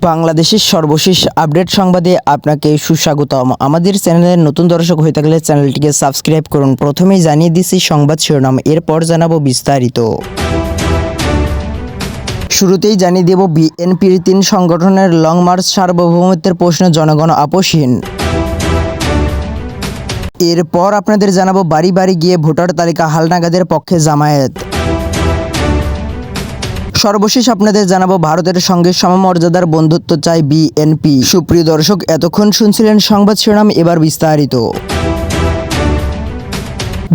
বাংলাদেশের সর্বশেষ আপডেট সংবাদে আপনাকে সুস্বাগতম। আমাদের চ্যানেলের নতুন দর্শক হয়ে থাকলে চ্যানেলটিকে সাবস্ক্রাইব করুন। প্রথমেই জানিয়ে দিচ্ছি সংবাদ শিরোনাম, এরপর জানাবো বিস্তারিত। শুরুতেই জানিয়ে দেব বিএনপির ৩ সংগঠনের লং মার্চ সার্বভৌমত্বের প্রশ্নে জনগণ আপোষহীন। এরপর আপনাদের জানাবো বাড়ি বাড়ি গিয়ে ভোটার তালিকা হালনাগাদের পক্ষে জামায়াত। সর্বশেষ আপনাদের জানাবো ভারতের সঙ্গে সমমর্যাদার বন্ধুত্ব চায় বিএনপি। সুপ্রিয় দর্শক, এতক্ষণ শুনছিলেন সংবাদ শিরোনাম, এবার বিস্তারিত।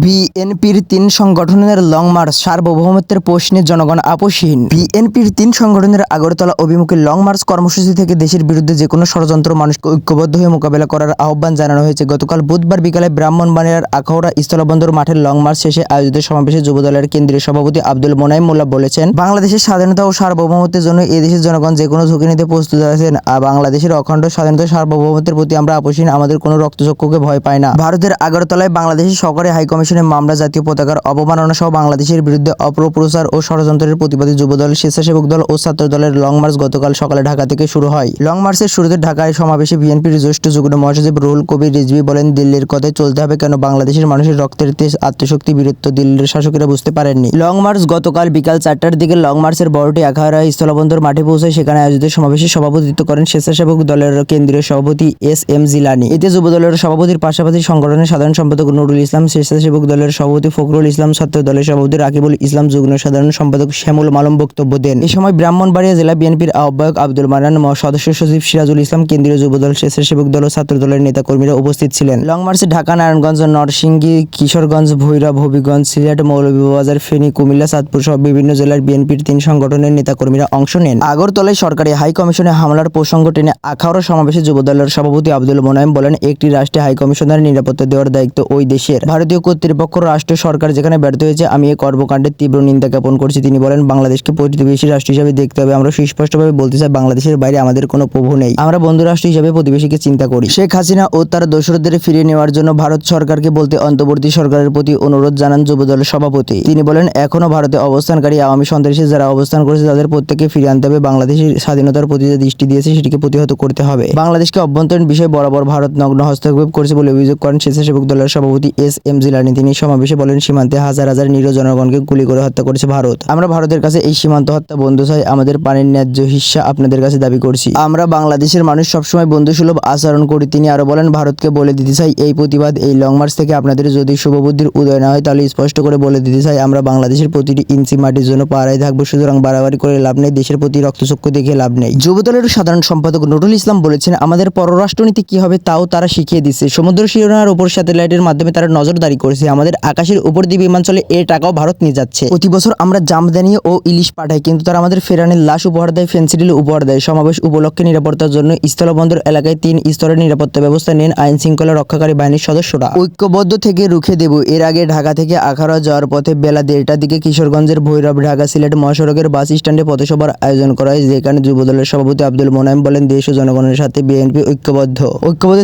বিএনপির ৩ সংগঠনের লং মার্চ সার্বভৌমত্বের প্রশ্নে জনগণ আপোষহীন। বিএনপির ৩ সংগঠনের আগরতলা অভিমুখে লং মার্চ কর্মসূচি থেকে দেশের বিরুদ্ধে যে কোনো ষড়যন্ত্র মানুষকে ঐক্যবদ্ধ হয়ে মোকাবেলা করার আহ্বান জানানো হয়েছে। গতকাল বুধবার বিকালে ব্রাহ্মণবাড়িয়ার আখাউড়া স্থলবন্দর মাঠের লং মার্চ শেষে আয়োজিত সমাবেশে যুবদলের কেন্দ্রীয় সভাপতি আব্দুল মোনাইম মোল্লা বলেছেন, বাংলাদেশের স্বাধীনতা ও সার্বভৌমত্বের জন্য এদেশের জনগণ যে কোনো ঝুঁকি নিতে প্রস্তুত আছেন। বাংলাদেশের অখণ্ড স্বাধীনতা সার্বভৌমত্বের প্রতি আমরা আপোষহীন, আমাদের কোনো রক্তচক্ষুকে ভয় পায় না। ভারতের আগরতলায় বাংলাদেশের সরকারি হাইকমিশনের মামলা, জাতীয় পতাকার অবমাননা সহ বাংলাদেশের বিরুদ্ধে অপপ্রচার ও ষড়যন্ত্রের প্রতিবাদী যুবদল, স্বেচ্ছাসেবক দল ও ছাত্র দলের লং মার্চ গতকাল সকালে ঢাকা থেকে শুরু হয়। লং মার্চের শুরুতে ঢাকায় সমাবেশে বিএনপির জ্যেষ্ঠ যুগ্ম মহাসচিব রুহুল কবির রিজভী বলেন, দিল্লির কথায় চলতে হবে কেন? বাংলাদেশের মানুষের রক্তের তেজ, আত্মশক্তি, বীরত্ব দিল্লির শাসকেরা বুঝতে পারেননি। লং মার্চ গতকাল বিকাল 4টার দিকে লং মার্চের বড়টি আখাউড়া স্থলবন্দর মাঠে পৌঁছায়। সেখানে আয়োজিত সমাবেশে সভাপতিত্ব করেন স্বেচ্ছাসেবক দলের কেন্দ্রীয় সভাপতি এস.এম. জিলানী। এতে যুবদলের সভাপতির পাশাপাশি সংগঠনের সাধারণ সম্পাদক নুরুল ইসলাম, স্বেচ্ছাসেবক দলের সভাপতি ফখরুল ইসলাম, ছাত্র দলের সভাপতি রাকিবুল ইসলাম, যুগ্ম সাধারণ সম্পাদক শ্যামুল মালম বক্তব্য দেন। এ সময় ব্রাহ্মণবাড়িয়া জেলা বিএনপির আহ্বায়ক আব্দুল মান্নান, সদস্য সচিব সিরাজুল ইসলাম, কেন্দ্রীয় যুবদল, স্বেচ্ছাসেবক দল ও ছাত্র দলের নেতাকর্মীরা উপস্থিত ছিলেন। লং মার্চে ঢাকা, নারায়ণগঞ্জ, নরসিংদী, কিশোরগঞ্জ, ভৈরব, হবিগঞ্জ, সিলেট, মৌলভীবাজার, ফেনী, কুমিল্লা, চাঁদপুর সহ বিভিন্ন জেলার বিএনপির 3 সংগঠনের নেতাকর্মীরা অংশ নেন। আগরতলায় সরকারি হাই কমিশনে হামলার প্রসঙ্গ টেনে আখাউড়া সমাবেশে যুবদলের সভাপতি আব্দুল মোনাইম বলেন, একটি রাষ্ট্রে হাই কমিশনারের নিরাপত্তা দেওয়ার দায়িত্ব ওই দেশের। ভারতীয় কর্তৃপক্ষ, রাষ্ট্র সরকার যেখানে ব্যর্থ হয়েছে, আমি এই কর্মকাণ্ডের তীব্র নিন্দা জ্ঞাপন করছি। তিনি বলেন, বাংলাদেশকে প্রতিবেশী রাষ্ট্র হিসেবে দেখতে হবে। আমরা সুস্পষ্টভাবে বলতে চাই, বাংলাদেশের বাইরে আমাদের কোনো প্রভু নেই। আমরা বন্ধু রাষ্ট্র হিসেবে প্রতিবেশীকে চিন্তা করি। শেখ হাসিনা ও তার দোসরদের ফিরিয়ে নেওয়ার জন্য ভারত সরকারকে বলতে অন্তর্বর্তী সরকারের প্রতি অনুরোধ জানান যুবদলের সভাপতি। তিনি বলেন, এখনো ভারতে অবস্থানকারী আওয়ামী সন্ত্রাসী যারা অবস্থান করেছে তাদের প্রত্যেককে ফিরিয়ে আনতে হবে। বাংলাদেশের স্বাধীনতার প্রতি যে দৃষ্টি দিয়েছে সেটিকে প্রতিহত করতে হবে। বাংলাদেশকে অভ্যন্তরীণ বিষয়ে বরাবর ভারত নগ্ন হস্তক্ষেপ করেছে বলে অভিযোগ করেন স্বেচ্ছাসেবক দলের সভাপতি এস.এম. জিলানী। তিনি সমাবেশে বলেন, সীমান্তে হাজার হাজার নিরীহ জনগণকে গুলি করে হত্যা করেছে ভারত। আমরা ভারতের কাছে এই সীমান্ত হত্যা বন্ধ চাই। আমাদের পানির ন্যায্য হিস্সা আপনাদের কাছে দাবি করছি। আমরা বাংলাদেশের মানুষ সবসময় বন্ধুসুলভ আচরণ করি। তিনি আরো বলেন, ভারতকে বলে দিতে চাই, এই প্রতিবাদ, এই লং মার্চ থেকে আপনাদের যদি শুভবুদ্ধির উদয় না হয় তাহলে স্পষ্ট করে বলে দিতে চাই, আমরা বাংলাদেশের প্রতিটি ইঞ্চি মাটির জন্য পাহারায় থাকবো। সুতরাং বাড়াবাড়ি করে লাভ নেই, দেশের প্রতি রক্তচক্ষু দেখে লাভ নেই। যুবদলের সাধারণ সম্পাদক নুরুল ইসলাম বলেছেন, আমাদের পররাষ্ট্রনীতি কি হবে তাও তারা শিখিয়ে দিচ্ছে। সমুদ্র সীমানার উপর স্যাটেলাইটের মাধ্যমে তারা নজরদারি করেছে। আমাদের আকাশের উপর দিয়ে বিমান চলে, এর টাকাও ভারত নিয়ে যাচ্ছে। প্রতি বছর আমরা জামদানি ও ইলিশ পাঠাই, কিন্তু তারা আমাদের ফেরানের লাশ উপহার দেয়, ফেন্সিডিল উপহার দেয়। সমাবেশ উপলক্ষে নিরাপত্তার জন্য স্থলবন্দর এলাকায় 3 স্তরের নিরাপত্তা ব্যবস্থা নেন আইন শৃঙ্খলা রক্ষাকারী বাহিনীর সদস্যরা। ঐক্যবদ্ধ থেকে রুখে দেব। এর আগে ঢাকা থেকে আখাউড়া যাওয়ার পথে বেলা 1:30টার দিকে কিশোরগঞ্জের ভৈরব, ঢাকা, সিলেট মহাসড়কের বাস স্ট্যান্ডে পথসভার আয়োজন করা হয়, যেখানে যুবদলের সভাপতি আব্দুল মোনাইম বলেন, দেশ ও জনগণের সাথে বিএনপি ঐক্যবদ্ধ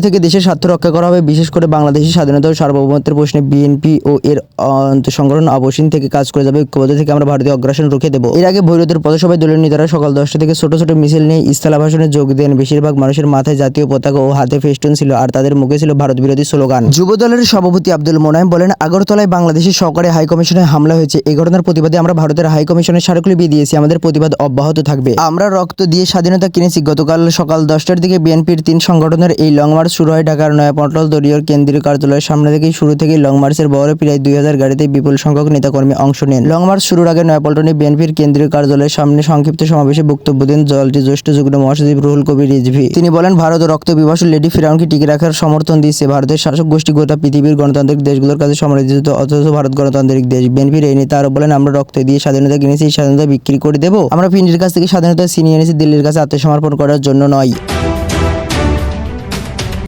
থেকে দেশের স্বার্থ রক্ষা করা হবে। বিশেষ করে বাংলাদেশের স্বাধীনতা ও সার্বভৌমত্বের প্রশ্নে বিএনপি ও এর সংগঠন অবসীন থেকে কাজ করে যাবে। ঐক্যবদ্ধ থেকে আমরা ভারতীয় অগ্রাসন রুখে দেব। এর আগে ভৈরবের পথসভায় দলীয় নেতারা সকাল 10টা থেকে ছোট ছোট মিছিল নিয়ে ইস্তালাভাষণে যোগ দেন। বেশিরভাগ মানুষের মাথায় জাতীয় পতাকা ও হাতে ফেস্টুন ছিল, আর তাদের মুখে ছিল ভারত বিরোধী স্লোগান। যুবদলের সভাপতি আব্দুল মোনাইম বলেন, আগরতলায় বাংলাদেশের সরকারি হাই কমিশনে হামলা হয়েছে। এই ঘটনার প্রতিবাদে আমরা ভারতের হাই কমিশনের স্মারকলিপি দিয়েছি। আমাদের প্রতিবাদ অব্যাহত থাকবে। আমরা রক্ত দিয়ে স্বাধীনতা কিনেছি। গতকাল সকাল 10টার দিকে বিএনপির 3 সংগঠনের এই লং মার্চ শুরু হয় ঢাকার নয়াপল্টন দলীয় কেন্দ্রীয় কার্যালয়ের সামনে থেকেই। শুরু থেকেই লং মার্চের বহরে প্রায় 2000 গাড়িতে বিপুল সংখ্যক নেতাকর্মী অংশ নেন। লং মার্চ শুরুর আগে নয়াপল্টনে বিএনপির কেন্দ্রীয় কার্যালয়ের সামনে সংক্ষিপ্ত সমাবেশে বক্তব্য দেন দলটির জ্যেষ্ঠ যুগ্ম মহাসচিব রুহুল কবির রিজভী। তিনি বলেন, ভারত রক্ত পিপাসু লেডি ফিরাউনকে টিকে রাখার সমর্থন দিচ্ছে। ভারতের শাসক গোষ্ঠী গোটা পৃথিবীর গণতান্ত্রিক দেশগুলোর কাছে সমালোচিত, অথচ ভারত গণতান্ত্রিক দেশ। বিএনপির এই নেতা আরো বলেন, আমরা রক্ত দিয়ে স্বাধীনতা কিনেছি, এই স্বাধীনতা বিক্রি করে দেব। আমরা পিন্ডির কাছ থেকে স্বাধীনতা ছিনিয়ে এনেছি, দিল্লির কাছে আত্মসমর্পণ করার জন্য নয়।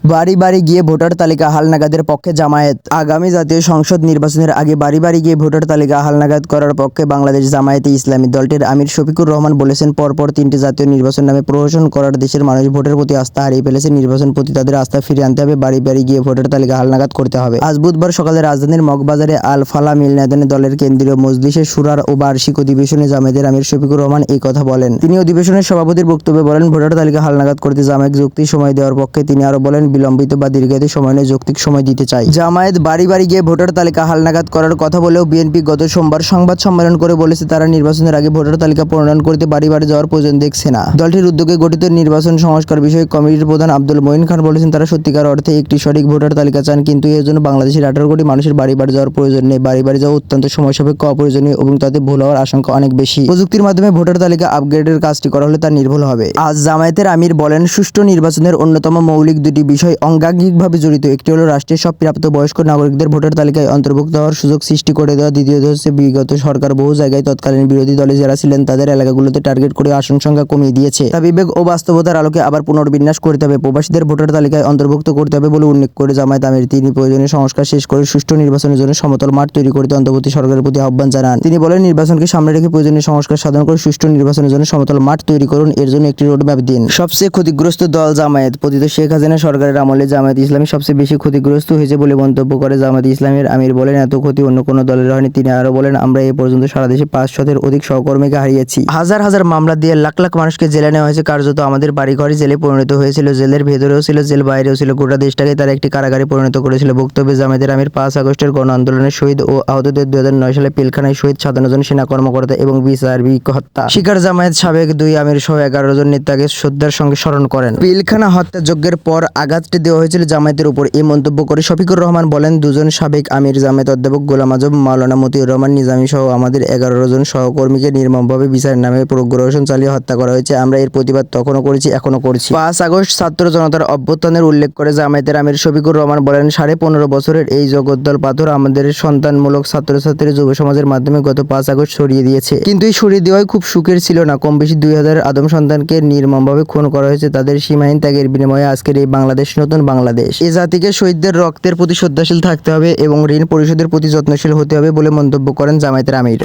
বাড়ি বাড়ি গিয়ে ভোটার তালিকা হালনাগাদের পক্ষে জামায়াত। আগামী জাতীয় সংসদ নির্বাচনের আগে বাড়ি বাড়ি গিয়ে ভোটার তালিকা হালনাগাদ করার পক্ষে বাংলাদেশ জামায়াতে ইসলামী দলটির আমির শফিকুর রহমান বলেছেন, পরপর 3টি জাতীয় নির্বাচন নামে প্রহসন করার দেশের মানুষ ভোটের প্রতি আস্থা হারিয়ে ফেলেছে। নির্বাচন প্রতি তাদের আস্থা ফিরিয়ে আনতে হবে, বাড়ি বাড়ি গিয়ে ভোটার তালিকা হালনাগাদ করতে হবে। আজ বুধবার সকালে রাজধানীর মগবাজারে আল ফালাহ মিলনায়তনে দলের কেন্দ্রীয় মজলিসে শুরার ও বার্ষিক অধিবেশনে জামায়াতের আমির শফিকুর রহমান এই কথা বলেন। তিনি অধিবেশনের সভাপতির বক্তব্যে বলেন, ভোটার তালিকা হালনাগাদ করতে জামায়াত যৌক্তিক সময় দেওয়ার পক্ষে। তিনি আরো বলেন, বিলম্বিত বা দীর্ঘায়িত সময় নয়, যৌক্তিক সময় দিতে চাই। জামায়াত বাড়ি বাড়ি গিয়ে ভোটার তালিকা হালনাগাদ করার কথা বলেও বিএনপি গত সোমবার সংবাদ সম্মেলন করে বলেছে, তারা নির্বাচনের আগে ভোটার তালিকা প্রণয়ন করতে বাড়ি বাড়ি যাওয়ার প্রয়োজন দেখছে না। দলটির উদ্যোগে গঠিত নির্বাচন সংস্কার বিষয়ক কমিটির প্রধান আব্দুল মঈন খান বলেছেন, তারা সত্যিকার অর্থে একটি সঠিক ভোটার তালিকা চান, কিন্তু এর জন্য বাংলাদেশের 18 কোটি মানুষের বাড়ি বাড়ি যাওয়ার প্রয়োজন নেই। বাড়ি বাড়ি যাওয়া অত্যন্ত সময় সাপেক্ষ, অপ্রয়োজনীয় এবং তাতে ভুল হওয়ার আশঙ্কা অনেক বেশি। প্রযুক্তির মাধ্যমে ভোটার তালিকা আপগ্রেডের কাজটি করা হলে তা নির্ভুল হবে। আজ জামায়াতের আমির বলেন, সুষ্ঠু নির্বাচনের অন্যতম মৌলিক দুটি বিষয় অঙ্গাঙ্গিকভাবে জড়িত। একটি হলো রাষ্ট্রের সব প্রাপ্তবয়স্ক নাগরিকদের ভোটার তালিকায় অন্তর্ভুক্ত হওয়ার সুযোগ সৃষ্টি করে দেওয়া। দ্বিতীয়ত হচ্ছে বিগত সরকার বহু জায়গায় তৎকালীন বিরোধী দলে যারা ছিলেন তাদের এলাকাগুলোতে টার্গেট করে আসন সংখ্যা কমিয়ে দিয়েছে। তা বিবেক ও বাস্তবতার আলোকে আবার পুনর্বিন্যাস করতে হবে, প্রবাসীদের ভোটার তালিকায় অন্তর্ভুক্ত করতে হবে বলে উল্লেখ করে জামায়াত আমির তিনি প্রয়োজনীয় সংস্কার শেষ করে সুষ্ঠু নির্বাচনের জন্য সমতল মাঠ তৈরি করতে অন্তর্বর্তী সরকারের প্রতি আহ্বান জানান। তিনি বলেন, নির্বাচনকে সামনে রেখে প্রয়োজনীয় সংস্কার সাধন করে সুষ্ঠু নির্বাচনের জন্য সমতল মাঠ তৈরি করুন, এর জন্য একটি রোডম্যাপ দিন। সবচেয়ে ক্ষতিগ্রস্ত দল জামায়াত। পতিত শেখ হাসিনা সরকারের আমলে জামায়াত ইসলামী সবচেয়ে বেশি ক্ষতিগ্রস্ত হয়েছে বলে মন্তব্য করে জামায়াত ইসলামীর আমির বলেন, এত ক্ষতি অন্য কোনো দলের হয়নি। তিনি আরো বলেন, আমরা এ পর্যন্ত সারা দেশে 500-এর অধিক সহকর্মীকে হারিয়েছি। হাজার হাজার মামলা দিয়ে লাখ লাখ মানুষকে জেলে নেওয়া হয়েছে। কার্যত আমাদের বাড়িঘরই জেলে পরিণত হয়েছিল। জেলের ভেতরেও ছিল, জেল বাইরেও ছিল। গোটা দেশটাকে তারা একটি কারাগারে পরিণত করেছিল। বক্তব্যে জামায়াতের আমির 5 আগস্টের গণ আন্দোলনের শহীদ ও আহতদের 2009 সালে পিলখানায় শহীদ 57 জন সেনা কর্মকর্তা এবং বিচারবিক হত্যা শিকার জামায়াত সাবেক 2 আমির সহ 11 জন নেতাকে শ্রদ্ধার সঙ্গে স্মরণ করেন। পিলখানা হত্যাযজ্ঞের পর আঘাতটি দেওয়া হয়েছিল জামায়াতের উপর। এই মন্তব্য করে শফিকুর রহমান বলেন, 2 জন সাবেক আমির জামায়াত অধ্যাপক গোলাম আজম, মাওলানা মতিউর রহমান নিজামী সহ আমাদের 11 জন সহকর্মীকে নির্মমভাবে বিচারের নামে প্রগ্রহণ চালিয়ে হত্যা করা হয়েছে। আমরা এর প্রতিবাদ তখনও করেছি, এখনো করছি। 5 আগস্ট ছাত্র জনতার অভ্যুত্থানের উল্লেখ করে জামায়াতের আমির শফিকুর রহমান বলেন, 15.5 বছরের এই জগদ্দল পাথর আমাদের সন্তানমূলক ছাত্রছাত্রী যুব সমাজের মাধ্যমে গত 5 আগস্ট সরিয়ে দিয়েছে। কিন্তু এই সরিয়ে দেওয়াই খুব সুখের ছিল না। কম বেশি 2000 আদম সন্তানকে নির্মমভাবে খুন করা হয়েছে। তাদের সীমাহীন ত্যাগের বিনিময়ে আজকের এই বাংলাদেশ, নতুন বাংলাদেশ। এ জাতিকে শহীদদের রক্তের প্রতি শ্রদ্ধাশীল থাকতে হবে এবং ঋণ পরিশোধের প্রতি যত্নশীল হতে হবে বলে মন্তব্য করেন জামায়াতের আমির।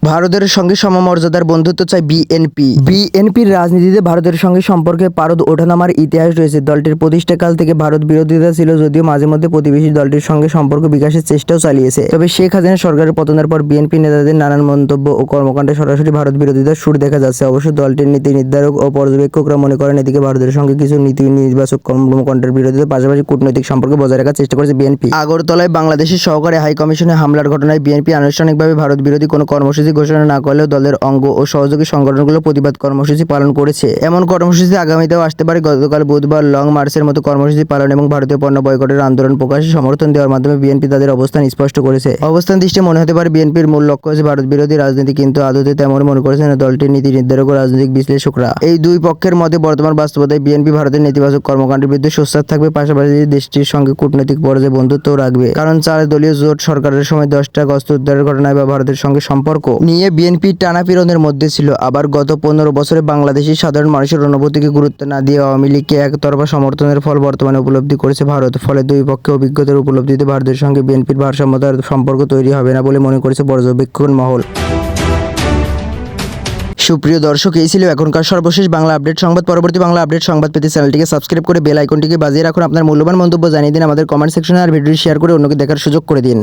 ভারতের সঙ্গে সমমর্যাদার বন্ধুত্ব চায় বিএনপি। বিএনপির রাজনীতিতে ভারতের সঙ্গে সম্পর্কে পারদ ওঠানামার ইতিহাস রয়েছে। দলটির প্রতিষ্ঠাকাল থেকে ভারত বিরোধিতা ছিল, যদিও মাঝে মধ্যে প্রতিবেশী দলটির সঙ্গে সম্পর্ক বিকাশের চেষ্টাও চালিয়েছে। তবে শেখ হাসিনা সরকারের পতনের পর বিএনপি নেতাদের নানান মন্তব্য ও কর্মকাণ্ডে সরাসরি ভারত বিরোধিতার সুর দেখা যাচ্ছে। অবশ্য দলটির নীতি নির্ধারক ও পর্যবেক্ষকরা মনে করেন, এদিকে ভারতের সঙ্গে কিছু নীতি নির্বাচক কর্মকাণ্ডের বিরোধিতার পাশাপাশি কূটনৈতিক সম্পর্ক বজায় রাখার চেষ্টা করেছে বিএনপি। আগরতলায় বাংলাদেশের সহকারী হাই কমিশনে হামলার ঘটনায় বিএনপি আনুষ্ঠানিকভাবে ভারত বিরোধী কোনো কর্মসূচি ঘোষণা না করলেও দলের অঙ্গ ও সহযোগী সংগঠনগুলো প্রতিবাদ কর্মসূচি পালন করেছে। এমন কর্মসূচি আগামীতেও আসতে পারে। গতকাল বুধবার লং মার্চের মতো কর্মসূচি পালন এবং ভারতীয় পণ্য বয়কটের আন্দোলন প্রকাশে সমর্থন দেওয়ার মাধ্যমে বিএনপি তাদের অবস্থান স্পষ্ট করেছে। অবস্থান দৃষ্টি মনে হতে পারে বিএনপির মূল লক্ষ্য হচ্ছে ভারত বিরোধী রাজনীতি, কিন্তু আদতে তেমন মনে করেছেন দলটির নীতি নির্ধারক ও রাজনৈতিক বিশ্লেষকরা। এই দুই পক্ষের মধ্যে বর্তমান বাস্তবতায় বিএনপি ভারতের নেতিবাচক কর্মকাণ্ডের বিরুদ্ধে সোচ্চার থাকবে, পাশাপাশি দেশটির সঙ্গে কূটনৈতিক পর্যায়ে বন্ধুত্বও রাখবে। কারণ 4 দলীয় জোট সরকারের সময় 10টা অস্ত্র উদ্ধারের ঘটনায় বা ভারতের সঙ্গে সম্পর্ক নিয়ে বিএনপি টানাপীড়নের মধ্যে ছিল। আবার গত 15 বছরে বাংলাদেশের সাধারণ মানুষের অনুভূতিকে গুরুত্ব না দিয়ে আওয়ামী লীগকে একতরফা সমর্থনের ফল বর্তমানে উপলব্ধি করেছে ভারত। ফলে দুই পক্ষে অভিজ্ঞতার উপলব্ধিতে ভারতের সঙ্গে বিএনপির ভারসাম্যতার সম্পর্ক তৈরি হবে না বলে মনে করেছে পর্যবেক্ষণ মহল। সুপ্রিয় দর্শক, এই ছিল এখনকার সর্বশেষ বাংলা আপডেট সংবাদ। পরবর্তী বাংলা আপডেট সংবাদ পেতে চ্যানেলটিকে সাবস্ক্রাইব করে বেল আইকনটিকে বাজিয়ে রাখুন। আপনার মূল্যবান মন্তব্য জানিয়ে দিন আমাদের কমেন্ট সেকশনে, আর ভিডিওটি শেয়ার করে অন্যকে দেখার সুযোগ করে দিন।